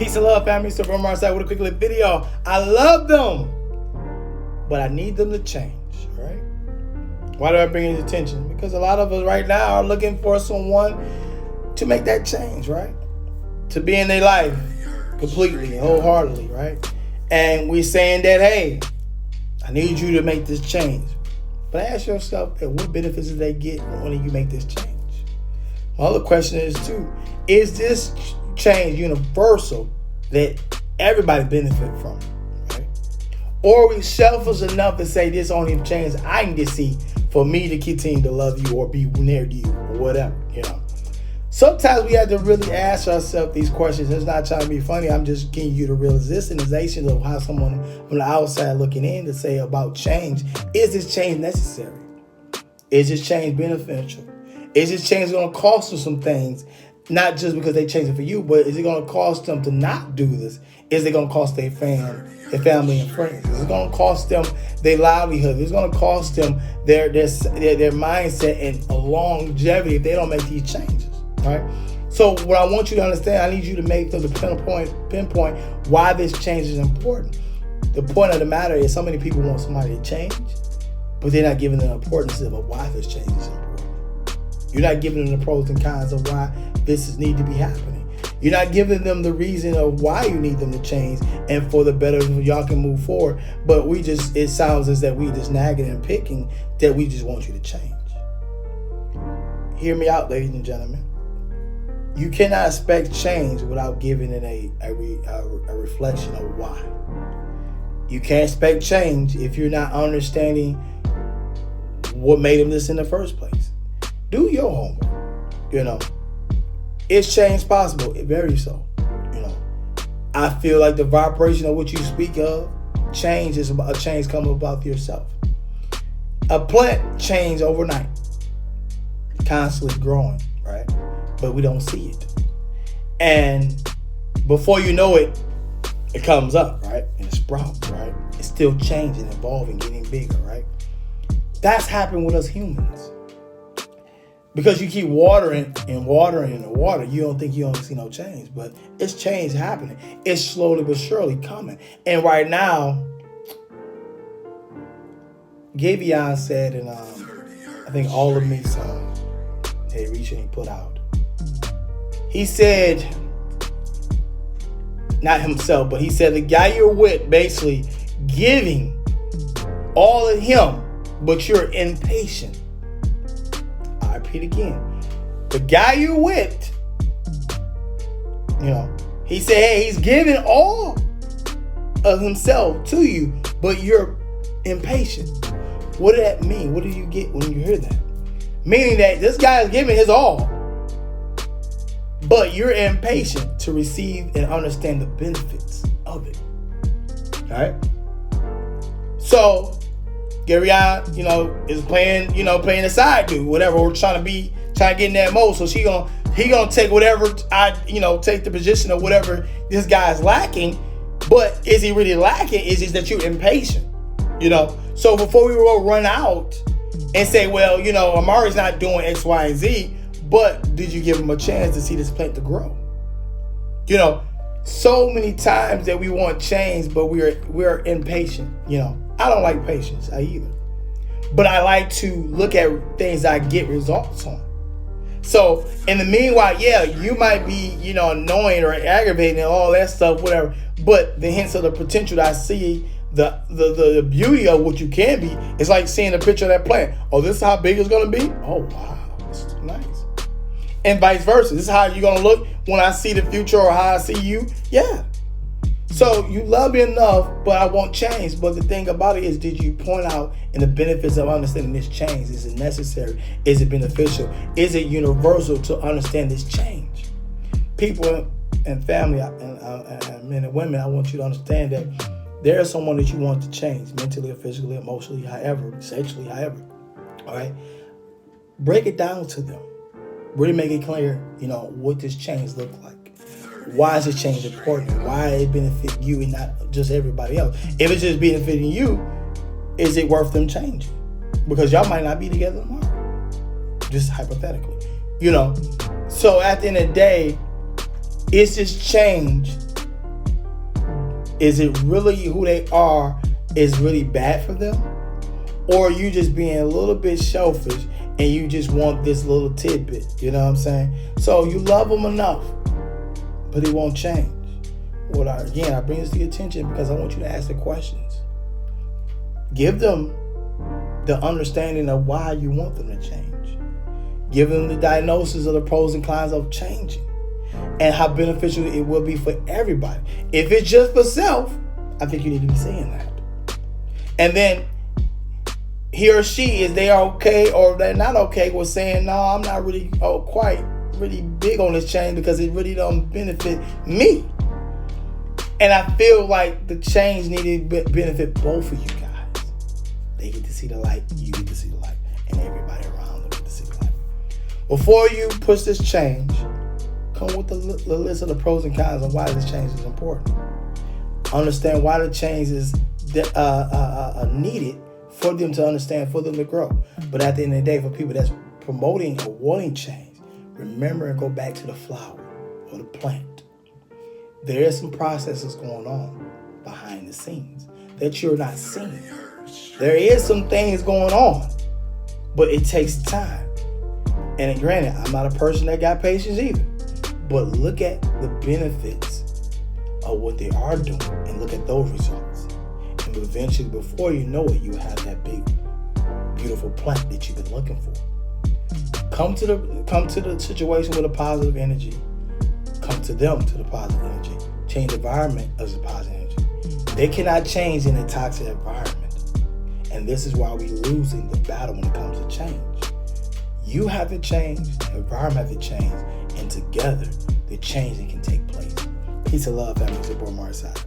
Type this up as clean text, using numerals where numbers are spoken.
Peace and love, family. So Amari Asad with a quick little video. I love them, but I need them to change, right? Why do I bring it to attention? Because a lot of us right now are looking for someone to make that change, right? To be in their life completely, wholeheartedly, right? And we're saying that, hey, I need you to make this change. But ask yourself, hey, what benefits do they get when you make this change? My other question is too, is this change universal that everybody benefit from, right? Or are we selfish enough to say this only change I need to see for me to continue to love you or be near to you or whatever, Sometimes we have to really ask ourselves these questions. It's not trying to be funny. I'm just giving you the realization of how someone on the outside looking in to say about change. Is this change necessary? Is this change beneficial? Is this change going to cost them some things? Not just because they change it for you, but is it going to cost them to not do this? Is it going to cost their family and friends? Is it going to cost them their livelihood? Is it going to cost them their mindset and longevity if they don't make these changes? Right? So what I want you to understand, I need you to make them pinpoint why this change is important. The point of the matter is so many people want somebody to change, but they're not giving them the importance of why this change is important. You're not giving them the pros and cons of why this need to be happening. You're not giving them the reason of why you need them to change and for the better y'all can move forward. But it sounds as that we just nagging and picking that we just want you to change. Hear me out, ladies and gentlemen. You cannot expect change without giving it a reflection of why. You can't expect change if you're not understanding what made them this in the first place. Do your homework. Is change possible? Very so. I feel like the vibration of what you speak of, change is about a change coming about yourself. A plant change overnight, constantly growing, right? But we don't see it. And before you know it, it comes up, right? And it sprouts, right? It's still changing, evolving, getting bigger, right? That's happened with us humans. Because you keep watering and watering and water, you don't see no change. But it's change happening. It's slowly but surely coming. And right now, Gavion said in I think All of Me song they recently put out. He said, not himself, but he said the guy you're with basically giving all of him, but you're impatient. I repeat again. The guy you're with, he said, hey, he's giving all of himself to you, but you're impatient. What does that mean? What do you get when you hear that? Meaning that this guy is giving his all, but you're impatient to receive and understand the benefits of it. All right? So, Gary, is playing the side dude, whatever. We're trying to get in that mode. So he gonna take whatever take the position of whatever this guy's lacking. But is he really lacking? Is it that you're impatient? So before we will run out and say, well, Amari's not doing X, Y, and Z, but did you give him a chance to see this plant to grow? So many times that we want change, but we're impatient. I don't like patience either. But I like to look at things I get results on. So in the meanwhile, yeah, you might be, annoying or aggravating and all that stuff, whatever. But the hints of the potential that I see, the beauty of what you can be, it's like seeing a picture of that plant. Oh, this is how big it's gonna be? Oh wow, this is nice. And vice versa. This is how you're going to look when I see the future or how I see you. Yeah. So you love me enough, but I want change. But the thing about it is, did you point out in the benefits of understanding this change? Is it necessary? Is it beneficial? Is it universal to understand this change? People and family and men and women, I want you to understand that there is someone that you want to change mentally or physically, emotionally, however, sexually, however. All right. Break it down to them. Really make it clear, what this change look like. Why is this change important? Why it benefit you and not just everybody else? If it's just benefiting you, is it worth them changing? Because y'all might not be together tomorrow. Just hypothetically. So at the end of the day, is this change Is it really who they are is really bad for them? Or are you just being a little bit selfish and you just want this little tidbit? You know what I'm saying? So you love them enough, but it won't change. Well, I bring this to your attention because I want you to ask the questions. Give them the understanding of why you want them to change. Give them the diagnosis of the pros and cons of changing and how beneficial it will be for everybody. If it's just for self, I think you need to be saying that. And then he or she, is they okay or they're not okay with saying, no, I'm not really quite really big on this change because it really don't benefit me. And I feel like the change needed to benefit both of you guys. They get to see the light, you get to see the light, and everybody around them get to see the light. Before you push this change, come with the list of the pros and cons of why this change is important. Understand why the change is needed for them to understand, for them to grow. But at the end of the day, for people that's promoting or wanting change, remember and go back to the flower or the plant. There is some processes going on behind the scenes that you're not seeing. There is some things going on, but it takes time. And granted, I'm not a person that got patience either. But look at the benefits of what they are doing and look at those results. And eventually, before you know it, you have that big, beautiful plant that you've been looking for. Come to the situation with a positive energy. Come to them to the positive energy. Change the environment as a positive energy. They cannot change in a toxic environment. And this is why we're losing the battle when it comes to change. You have to change, the environment has to change, and together the change can take place. Peace and love, family. It's your boy Amari Asad.